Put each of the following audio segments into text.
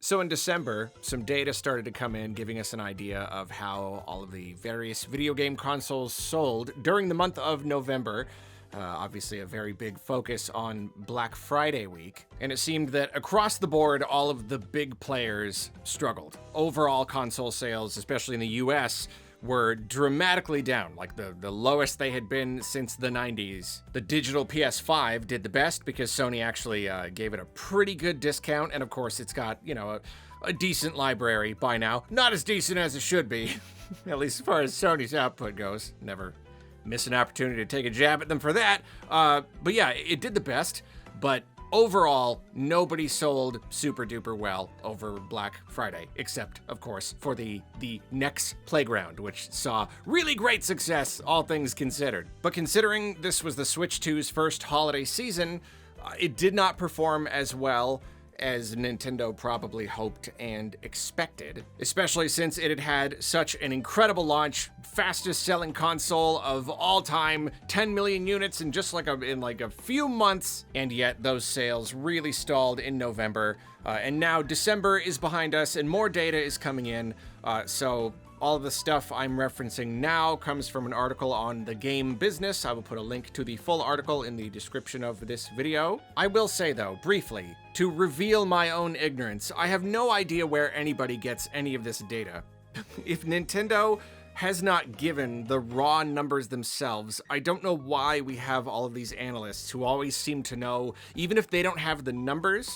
So in December, some data started to come in giving us an idea of how all of the various video game consoles sold during the month of November. Obviously a very big focus on Black Friday week. And it seemed that across the board, all of the big players struggled. Overall console sales, especially in the US, were dramatically down, like the lowest they had been since the 90s. The digital PS5 did the best because Sony actually gave it a pretty good discount, and of course it's got, a decent library by now. Not as decent as it should be, at least as far as Sony's output goes. Never miss an opportunity to take a jab at them for that. But yeah, it did the best, but overall, nobody sold super duper well over Black Friday, except, of course, for the NEX Playground, which saw really great success, all things considered. But considering this was the Switch 2's first holiday season, it did not perform as well as Nintendo probably hoped and expected, especially since it had had such an incredible launch, fastest selling console of all time, 10 million units in just like a few months, and yet those sales really stalled in November. And now December is behind us and more data is coming in, so all of the stuff I'm referencing now comes from an article on The Game Business. I will put a link to the full article in the description of this video. I will say though, briefly, to reveal my own ignorance, I have no idea where anybody gets any of this data. If Nintendo has not given the raw numbers themselves, I don't know why we have all of these analysts who always seem to know, even if they don't have the numbers,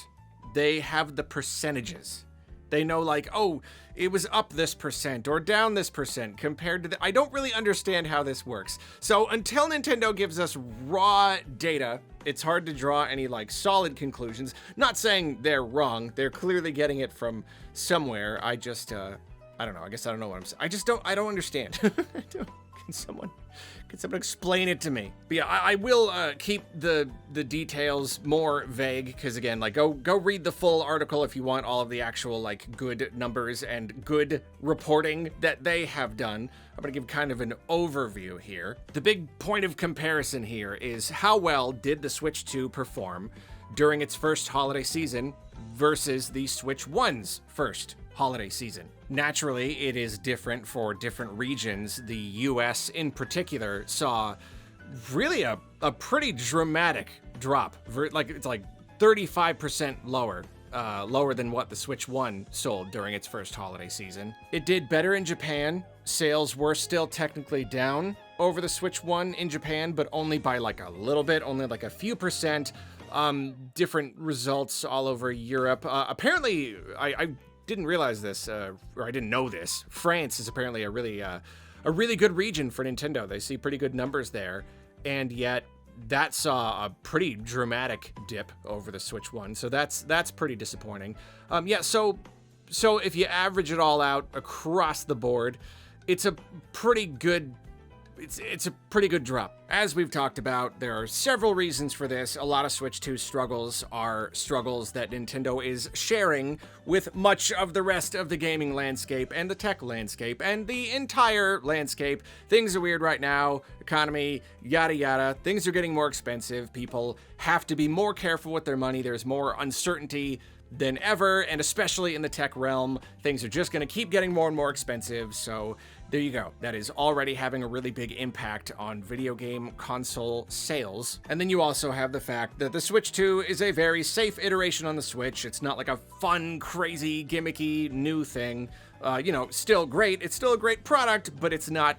they have the percentages. They know like, oh, it was up this percent or down this percent compared to I don't really understand how this works. So until Nintendo gives us raw data, it's hard to draw any like solid conclusions. Not saying they're wrong. They're clearly getting it from somewhere. I just, I don't know. I guess I don't know what I'm saying. I don't understand. Can someone explain it to me? But yeah, I will keep the details more vague, because again, like go read the full article if you want all of the actual like good numbers and good reporting that they have done. I'm gonna give kind of an overview here. The big point of comparison here is how well did the Switch 2 perform during its first holiday season versus the Switch 1's first holiday season. Naturally, it is different for different regions. The US in particular saw really a pretty dramatic drop. It's like 35% lower than what the Switch 1 sold during its first holiday season. It did better in Japan. Sales were still technically down over the Switch 1 in Japan, but only by like a little bit, only like a few percent. Different results all over Europe. Apparently, I didn't realize this, or I didn't know this. France is apparently a really good region for Nintendo. They see pretty good numbers there, and yet that saw a pretty dramatic dip over the Switch 1. So that's pretty disappointing. So if you average it all out across the board, it's a pretty good. It's a pretty good drop. As we've talked about, there are several reasons for this. A lot of Switch 2 struggles are struggles that Nintendo is sharing with much of the rest of the gaming landscape and the tech landscape and the entire landscape. Things are weird right now, economy, yada yada. Things are getting more expensive. People have to be more careful with their money. There's more uncertainty than ever, and especially in the tech realm, things are just going to keep getting more and more expensive. So there you go. That is already having a really big impact on video game console sales. And then you also have the fact that the Switch 2 is a very safe iteration on the Switch. It's not like a fun, crazy, gimmicky new thing. Still great. It's still a great product, but it's not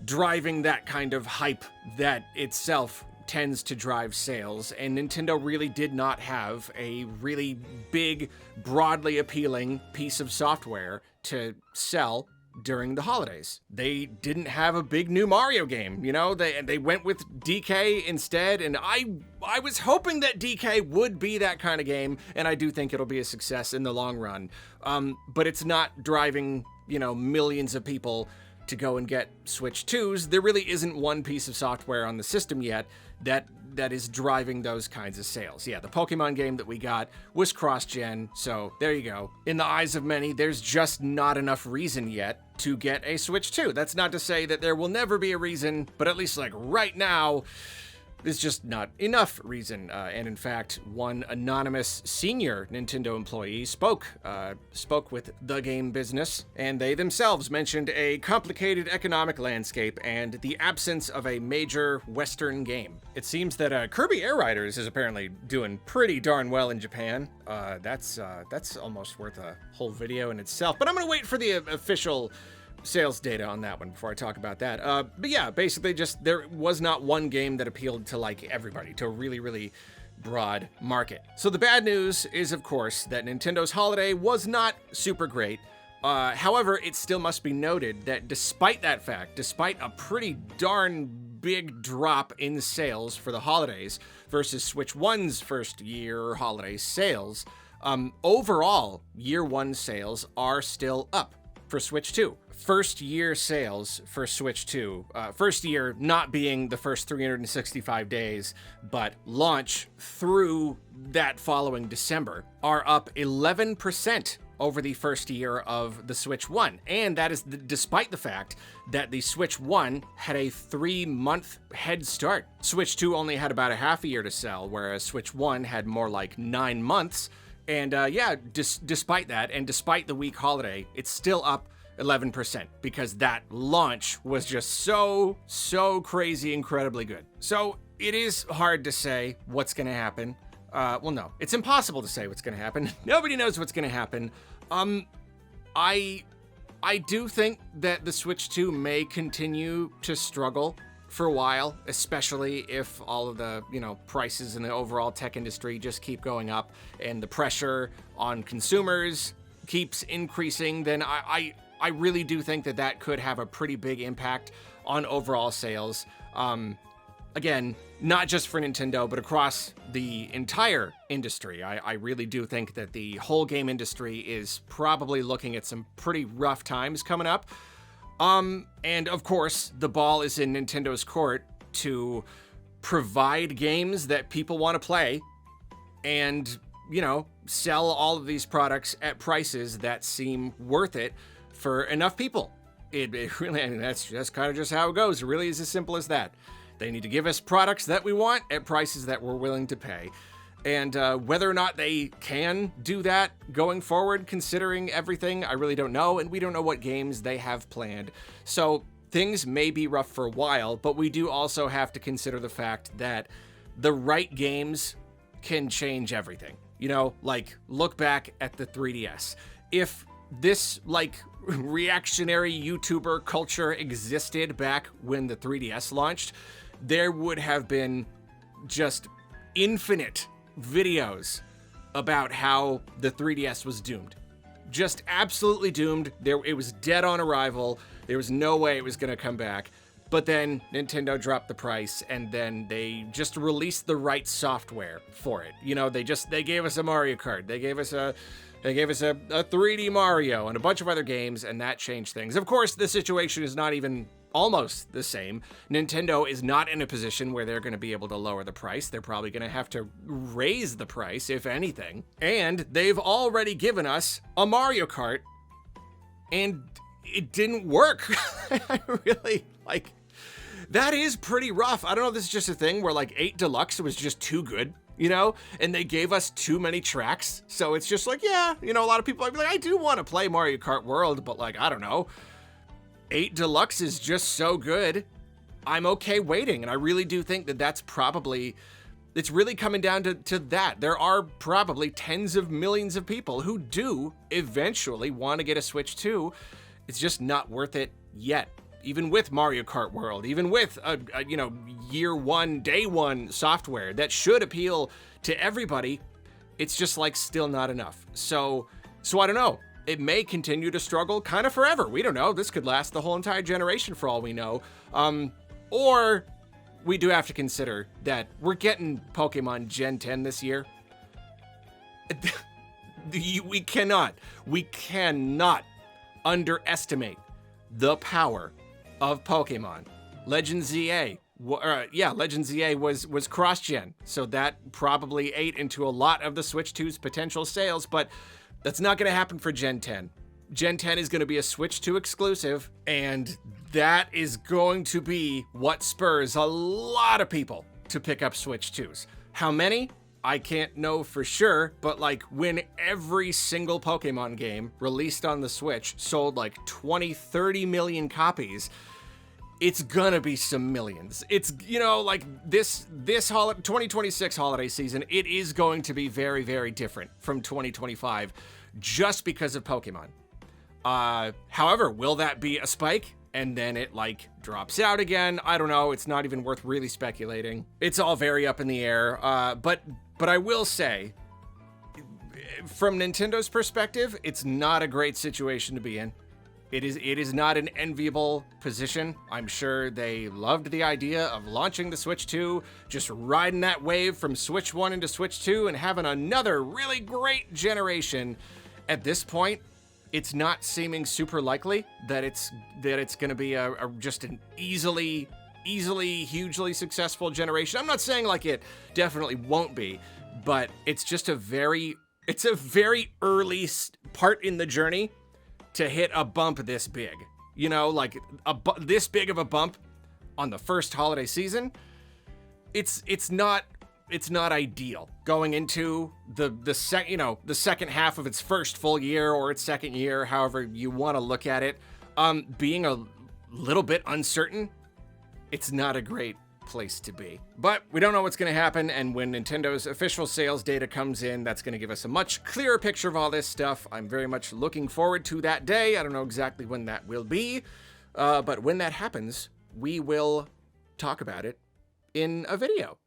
driving that kind of hype that itself tends to drive sales, and Nintendo really did not have a really big, broadly appealing piece of software to sell during the holidays. They didn't have a big new Mario game, they went with DK instead, and I was hoping that DK would be that kind of game, and I do think it'll be a success in the long run. But it's not driving, millions of people to go and get Switch 2s. There really isn't one piece of software on the system yet that is driving those kinds of sales. Yeah, the Pokemon game that we got was cross-gen, so there you go. In the eyes of many, there's just not enough reason yet to get a Switch 2. That's not to say that there will never be a reason, but at least like right now, There's just not enough reason. And in fact, one anonymous senior Nintendo employee spoke with The Game Business, and they themselves mentioned a complicated economic landscape and the absence of a major Western game. It seems that Kirby Air Riders is apparently doing pretty darn well in Japan. That's almost worth a whole video in itself, but I'm gonna wait for the official sales data on that one before I talk about that. But yeah, basically just there was not one game that appealed to like everybody, to a really, really broad market. So the bad news is, of course, that Nintendo's holiday was not super great. However, it still must be noted that despite that fact, despite a pretty darn big drop in sales for the holidays versus Switch 1's first year holiday sales, overall, year one sales are still up for Switch 2. First year sales for Switch 2, first year not being the first 365 days, but launch through that following December, are up 11% over the first year of the Switch 1. And that is despite the fact that the Switch 1 had a 3-month head start. Switch 2 only had about a half a year to sell, whereas Switch 1 had more like 9 months. And despite that, and despite the weak holiday, it's still up 11% because that launch was just so crazy, incredibly good. So it is hard to say what's going to happen. Well, no, it's impossible to say what's going to happen. Nobody knows what's going to happen. I do think that the Switch 2 may continue to struggle for a while, especially if all of the, prices in the overall tech industry just keep going up and the pressure on consumers keeps increasing. Then I really do think that could have a pretty big impact on overall sales. Again, not just for Nintendo, but across the entire industry. I really do think that the whole game industry is probably looking at some pretty rough times coming up. And of course, the ball is in Nintendo's court to provide games that people want to play and, sell all of these products at prices that seem worth it for enough people. It really, that's kind of just how it goes. It really is as simple as that. They need to give us products that we want at prices that we're willing to pay. And whether or not they can do that going forward, considering everything, I really don't know. And we don't know what games they have planned. So things may be rough for a while, but we do also have to consider the fact that the right games can change everything. Like look back at the 3DS. If this reactionary YouTuber culture existed back when the 3DS launched, there would have been just infinite videos about how the 3DS was doomed. Just absolutely doomed. It was dead on arrival. There was no way it was going to come back. But then Nintendo dropped the price, and then they just released the right software for it. They gave us a Mario Kart. They gave us a 3D Mario and a bunch of other games, and that changed things. Of course, the situation is not even almost the same. Nintendo is not in a position where they're going to be able to lower the price. They're probably going to have to raise the price, if anything. And they've already given us a Mario Kart, and it didn't work. I really, that is pretty rough. I don't know if this is just a thing where 8 Deluxe was just too good. And they gave us too many tracks. So it's just a lot of people are like, I do want to play Mario Kart World, but I don't know. 8 Deluxe is just so good. I'm okay waiting. And I really do think that's it's really coming down to that. There are probably tens of millions of people who do eventually want to get a Switch 2. It's just not worth it yet. Even with Mario Kart World, even with year one, day one software that should appeal to everybody, it's just still not enough. So I don't know. It may continue to struggle kind of forever. We don't know. This could last the whole entire generation for all we know. Or we do have to consider that we're getting Pokemon Gen 10 this year. We cannot underestimate the power of Pokemon. Legend ZA. Legend ZA was cross-gen, so that probably ate into a lot of the Switch 2's potential sales, but that's not going to happen for Gen 10. Gen 10 is going to be a Switch 2 exclusive, and that is going to be what spurs a lot of people to pick up Switch 2s. How many? I can't know for sure, but like when every single Pokemon game released on the Switch sold like 20, 30 million copies, it's gonna be some millions. It's, you know, like this 2026 holiday season, it is going to be very, very different from 2025 just because of Pokemon. However, will that be a spike and then it like drops out again? I don't know. It's not even worth really speculating. It's all very up in the air. But I will say, from Nintendo's perspective, it's not a great situation to be in. It is not an enviable position. I'm sure they loved the idea of launching the Switch 2, just riding that wave from Switch 1 into Switch 2 and having another really great generation. At this point, it's not seeming super likely that it's going to be just an easily hugely successful generation. I'm not saying like it definitely won't be, but it's just a very early part in the journey to hit a bump this big. You know, like this big of a bump on the first holiday season. It's not ideal going into the second half of its first full year or its second year, however you want to look at it. Being a little bit uncertain, it's not a great place to be. But we don't know what's going to happen, and when Nintendo's official sales data comes in, that's going to give us a much clearer picture of all this stuff. I'm very much looking forward to that day. I don't know exactly when that will be, but when that happens, we will talk about it in a video.